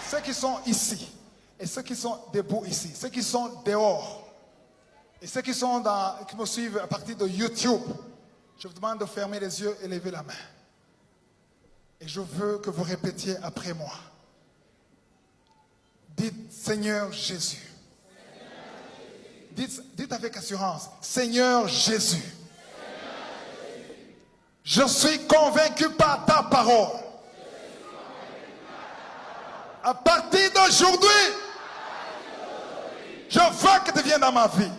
ceux qui sont ici, et ceux qui sont debout ici, ceux qui sont dehors, et ceux qui me suivent à partir de YouTube, je vous demande de fermer les yeux et lever la main. Et je veux que vous répétiez après moi. Dites Seigneur Jésus. Dites avec assurance, Seigneur Jésus. Je suis convaincu par ta parole. À partir d'aujourd'hui, je veux que tu viennes dans ma vie.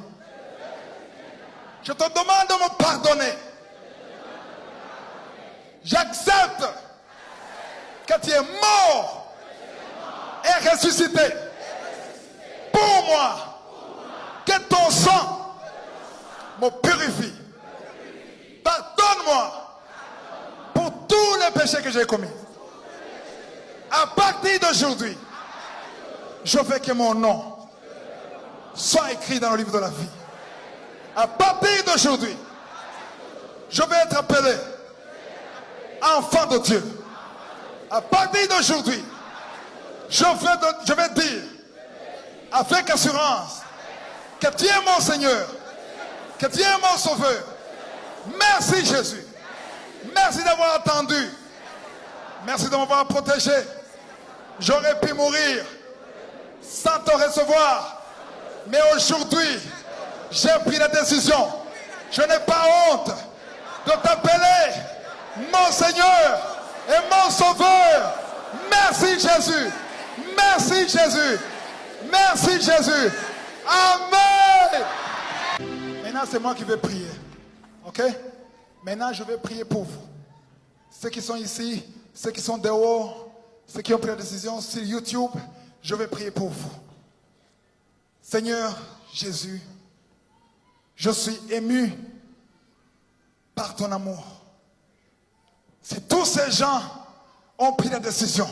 Je te demande de me pardonner. J'accepte que tu es mort et ressuscité pour moi. Que ton sang me purifie. Pardonne-moi pour tous les péchés que j'ai commis. À partir d'aujourd'hui, je veux que mon nom soit écrit dans le livre de la vie. À partir d'aujourd'hui, je vais être appelé enfant de Dieu. À partir d'aujourd'hui, je vais dire avec assurance que tu es mon Seigneur, que tu es mon Sauveur. Merci Jésus. Merci d'avoir attendu. Merci de m'avoir protégé. J'aurais pu mourir sans te recevoir. Mais aujourd'hui, j'ai pris la décision. Je n'ai pas honte de t'appeler mon Seigneur et mon Sauveur. Merci Jésus. Merci Jésus. Merci Jésus. Amen. Maintenant, c'est moi qui vais prier. Ok? Maintenant, je vais prier pour vous. Ceux qui sont ici, ceux qui sont dehors, ceux qui ont pris la décision sur YouTube, je vais prier pour vous. Seigneur Jésus, je suis ému par ton amour. Si tous ces gens ont pris la décision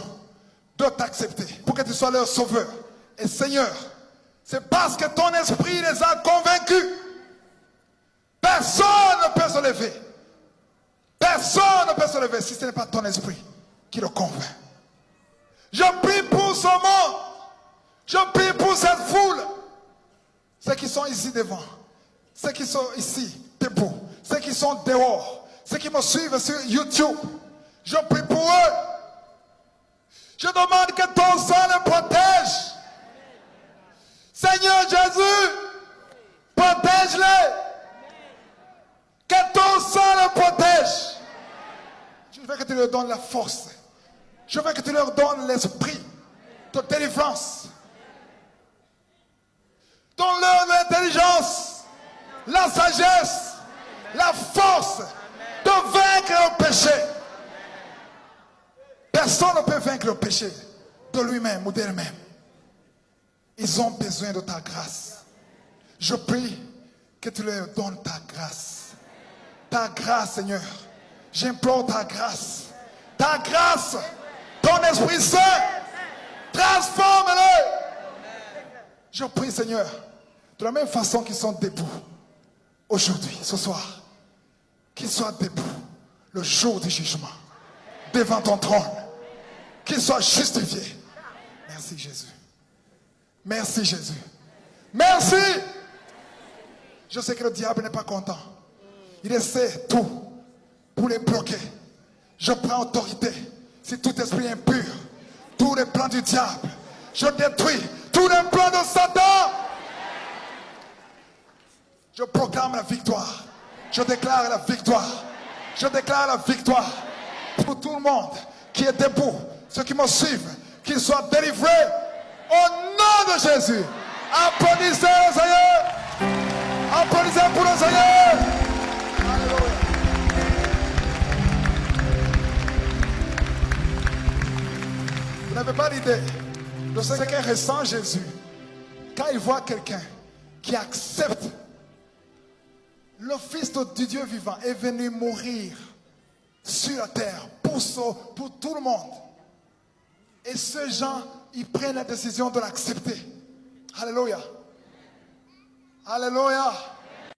de t'accepter pour que tu sois leur sauveur et Seigneur, c'est parce que ton esprit les a convaincus. Personne ne peut se lever. Personne ne peut se lever si ce n'est pas ton esprit qui le convainc. Je prie pour ce monde. Je prie pour cette foule. Ceux qui sont ici devant. Ceux qui sont ici debout. Ceux qui sont dehors. Ceux qui me suivent sur YouTube. Je prie pour eux. Je demande que ton sang les protège. Seigneur Jésus, protège-les. Que ton sang les protège. Je veux que tu leur donnes la force. Je veux que tu leur donnes l'esprit de délivrance. Donne-leur l'intelligence, la sagesse, la force de vaincre le péché. Personne ne peut vaincre le péché de lui-même ou d'elle-même. Ils ont besoin de ta grâce. Je prie que tu leur donnes ta grâce. Ta grâce, Seigneur. J'implore ta grâce. Ta grâce. Ton Esprit Saint. Transforme-les. Je prie, Seigneur, de la même façon qu'ils sont debout aujourd'hui, ce soir, qu'ils soient debout le jour du jugement, devant ton trône, qu'ils soient justifiés. Merci Jésus. Merci Jésus. Merci. Je sais que le diable n'est pas content. Il essaie tout pour les bloquer. Je prends autorité sur tout esprit impur, tous les plans du diable. Je détruis tous les plans de Satan. Je proclame la victoire. Je déclare la victoire. Je déclare la victoire pour tout le monde qui est debout, ceux qui me suivent, qu'ils soient délivrés au nom de Jésus. Applaudissez le Seigneur. Applaudissez pour le Seigneur. Alléluia. Vous n'avez pas l'idée de ce que ressent Jésus quand il voit quelqu'un qui accepte le Fils du Dieu vivant est venu mourir sur la terre pour tout le monde. Et ces gens, ils prennent la décision de l'accepter. Alléluia. Alléluia.